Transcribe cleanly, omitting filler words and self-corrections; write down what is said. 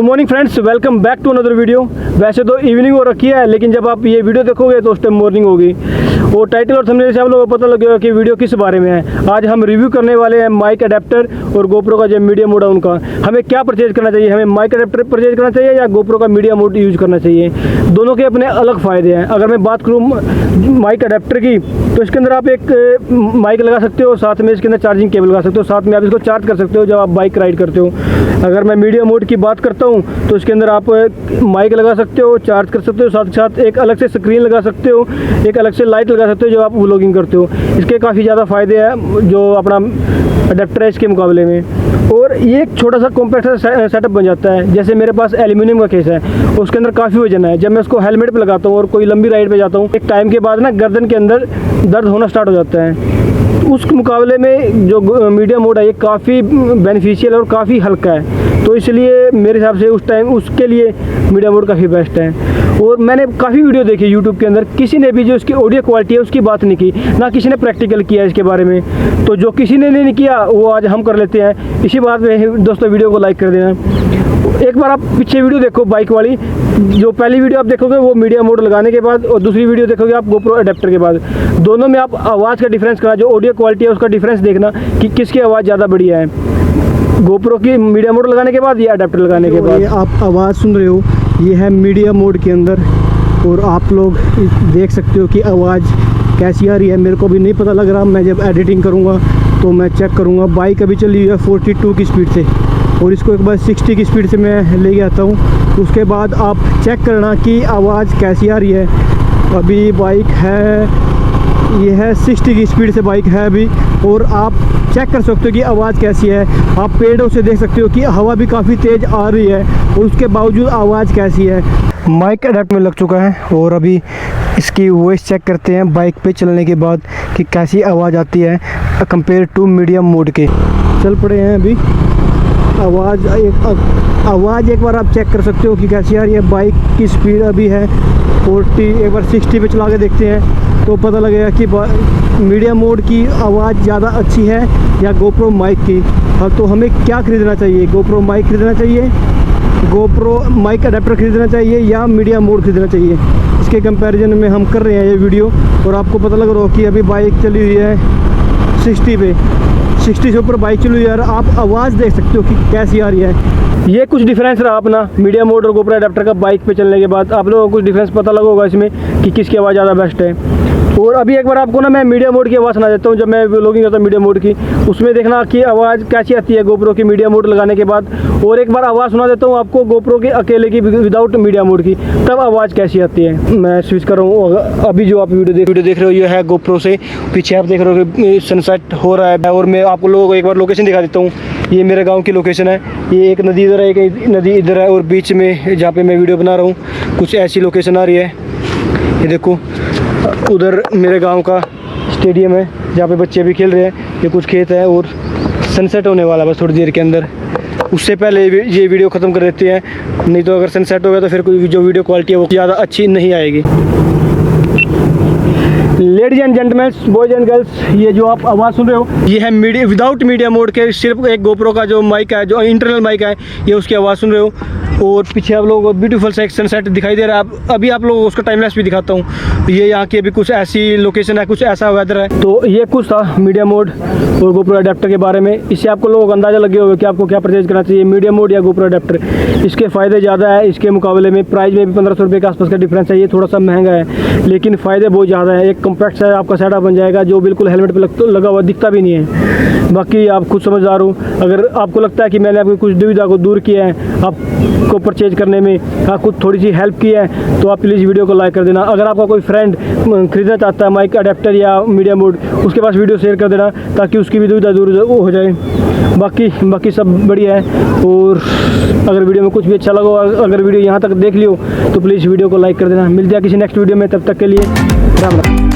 Morning friends, welcome back to another video. वैसे तो evening हो रखी है, लेकिन जब आप ये वीडियो देखोगे तो उस टाइम मॉर्निंग होगी। और टाइटल और थंबनेल से आप लोगों को पता लगेगा कि वीडियो किस बारे में है। आज हम रिव्यू करने वाले हैं माइक अडेप्टर और गोप्रो का जो मीडिया मोड है उनका। हमें क्या परचेज करना चाहिए, हमें माइक अडेप्टर परचेज करना चाहिए या गोप्रो का मीडिया मोड यूज़ करना चाहिए। दोनों के अपने अलग फ़ायदे हैं। अगर मैं बात करूँ माइक अडेप्टर की, तो इसके अंदर आप एक माइक लगा सकते हो, साथ में इसके अंदर चार्जिंग केबल लगा सकते हो, साथ में आप इसको चार्ज कर सकते हो जब आप बाइक राइड करते हो। अगर मैं मीडिया मोड की बात करता हूँ तो इसके अंदर आप माइक लगा सकते हो, चार्ज कर सकते हो, साथ साथ एक अलग से स्क्रीन लगा सकते हो, एक अलग से लाइट लगा सकते हो जब आप व्लॉगिंग करते हो। इसके काफ़ी ज़्यादा फ़ायदे हैं जो अपना अडेप्टर है इसके मुकाबले में। और ये एक छोटा सा कॉम्पैक्ट सेटअप बन जाता है। जैसे मेरे पास एल्यूमिनियम का केस है, उसके अंदर काफ़ी वजन है। जब मैं उसको हेलमेट पे लगाता हूँ और कोई लंबी राइड पे जाता हूँ, एक टाइम के बाद ना गर्दन के अंदर दर्द होना स्टार्ट हो जाता है। उस मुकाबले में जो मीडिया मोड है ये काफ़ी बेनिफिशियल और काफ़ी हल्का है, तो इसलिए मेरे हिसाब से उस टाइम उसके लिए मीडिया मोड काफ़ी बेस्ट है। और मैंने काफ़ी वीडियो देखी यूट्यूब के अंदर, किसी ने भी जो इसकी ऑडियो क्वालिटी है उसकी बात नहीं की, ना किसी ने प्रैक्टिकल किया इसके बारे में। तो जो किसी ने नहीं किया वो आज हम कर लेते हैं। इसी बात में दोस्तों वीडियो को लाइक कर देना। एक बार आप पीछे वीडियो देखो बाइक वाली, जो पहली वीडियो आप देखोगे वो मीडिया मोड लगाने के बाद, और दूसरी वीडियो देखोगे आप गोप्रो अडेप्टर के बाद। दोनों में आप आवाज़ का डिफरेंस करना, जो ऑडियो क्वालिटी है उसका डिफरेंस देखना कि किसकी आवाज़ ज़्यादा बढ़िया है, गोप्रो की मीडिया मोड लगाने के बाद या अडेप्टर लगाने के बाद। ये आप आवाज़ सुन रहे हो, ये है मीडिया मोड के अंदर, और आप लोग देख सकते हो कि आवाज़ कैसी आ रही है। मेरे को भी नहीं पता लग रहा, मैं जब एडिटिंग करूँगा तो मैं चेक करूँगा। बाइक अभी चली हुई है 42 की स्पीड से, और इसको एक बार 60 की स्पीड से मैं ले आता हूँ। उसके बाद आप चेक करना कि आवाज़ कैसी आ रही है। अभी बाइक है, ये है 60 की स्पीड से बाइक है अभी, और आप चेक कर सकते हो कि आवाज़ कैसी है। आप पेड़ों से देख सकते हो कि हवा भी काफ़ी तेज़ आ रही है, और उसके बावजूद आवाज़ कैसी है। माइक अडेप्टर में लग चुका है, और अभी इसकी वॉइस चेक करते हैं बाइक पे चलने के बाद कि कैसी आवाज़ आती है कंपेयर टू मीडियम मोड के। चल पड़े हैं अभी। आवाज़ एक बार आप चेक कर सकते हो कि कैसी आ रही है। बाइक की स्पीड अभी है 40, एक बार 60 पे चला के देखते हैं तो पता लगेगा कि मीडिया मोड की आवाज़ ज़्यादा अच्छी है या गोप्रो माइक की। हाँ, तो हमें क्या ख़रीदना चाहिए? गोप्रो माइक ख़रीदना चाहिए, गोप्रो माइक अडेप्टर ख़रीदना चाहिए या मीडिया मोड ख़रीदना चाहिए? इसके कंपैरिजन में हम कर रहे हैं ये वीडियो, और आपको पता लग रहा हो कि अभी बाइक चली हुई है 60 पे, 60 से ऊपर बाइक चली हुई है, और आप आवाज़ देख सकते हो कि कैसी आ रही है। ये कुछ डिफरेंस रहा अपना मीडिया मोड और गोप्रो अडेप्टर का बाइक पे चलने के बाद। आप लोगों को कुछ डिफरेंस पता लगा होगा इसमें कि किसकी आवाज़ ज़्यादा बेस्ट है। और अभी एक बार आपको ना मैं मीडिया मोड की आवाज़ सुना देता हूँ। जब मैं व्लॉगिंग करता हूँ मीडिया मोड की, उसमें देखना कि आवाज़ कैसी आती है गोप्रो की मीडिया मोड लगाने के बाद। और एक बार आवाज़ सुना देता हूँ आपको गोप्रो के अकेले की विदाउट मीडिया मोड की, तब आवाज़ कैसी आती है। मैं स्विच कर रहा हूँ। अभी जो आप वीडियो देख रहे हो ये है गोप्रो से। पीछे आप देख रहे हो कि सनसेट हो रहा है, और मैं आप लोगों को एक बार लोकेशन दिखा देता हूँ। ये मेरे गाँव की लोकेशन है। ये एक नदी इधर है, एक नदी इधर है, और बीच में जहाँ पे मैं वीडियो बना रहा हूँ कुछ ऐसी लोकेशन आ रही है। ये देखो, उधर मेरे गांव का स्टेडियम है जहाँ पे बच्चे भी खेल रहे हैं। ये कुछ खेत है, और सनसेट होने वाला बस थोड़ी देर के अंदर। उससे पहले ये वीडियो ख़त्म कर देते हैं, नहीं तो अगर सनसेट हो गया तो फिर कोई जो वीडियो क्वालिटी है वो ज़्यादा अच्छी नहीं आएगी। Ladies and gentleman, boys and girls, ये जो आप आवाज़ सुन रहे हो ये है विदाउट मीडिया मोड के, सिर्फ एक गोप्रो का जो माइक है, जो इंटरनल माइक है, ये उसकी आवाज़ सुन रहे हो। और पीछे आप लोगों को ब्यूटीफुल सा एक सनसेट दिखाई दे रहा है। अभी आप लोगों को उसका टाइम लैप्स भी दिखाता हूँ। ये यहाँ की अभी कुछ ऐसी लोकेशन है, कुछ ऐसा वेदर है। तो ये कुछ था मीडिया मोड और गोप्रो अडेप्टर के बारे में। इससे आपको लोगों को अंदाज़ा लगे होगा कि आपको क्या परचेज करना चाहिए, मीडिया मोड या गोप्रो अडेप्टर। इसके फ़ायदे ज़्यादा है इसके मुकाबले में। प्राइस में भी 1500 रुपये के आसपास का डिफरेंस है। ये थोड़ा सा महंगा है, लेकिन फ़ायदे बहुत ज़्यादा है। एक कॉम्पैक्ट सा आपका सेटअप बन जाएगा जो बिल्कुल हेलमेट पर लगा हुआ दिखता भी नहीं है। बाकी आप खुद समझदार हो। अगर आपको लगता है कि मैंने आपकी कुछ दुविधा को दूर किया है, आपको परचेज करने में आपको थोड़ी सी हेल्प की है, तो आप प्लीज़ वीडियो को लाइक कर देना। अगर आपका कोई फ्रेंड खरीदना चाहता है माइक अडेप्टर या मीडिया मोड, उसके पास वीडियो शेयर कर देना ताकि उसकी भी दुविधा दूर हो जाए। बाकी सब बढ़िया है। और अगर वीडियो में कुछ भी अच्छा लगा, अगर वीडियो यहाँ तक देख लियो तो प्लीज़ वीडियो को लाइक कर देना। मिलते हैं किसी नेक्स्ट वीडियो में, तब तक के लिए राम राम।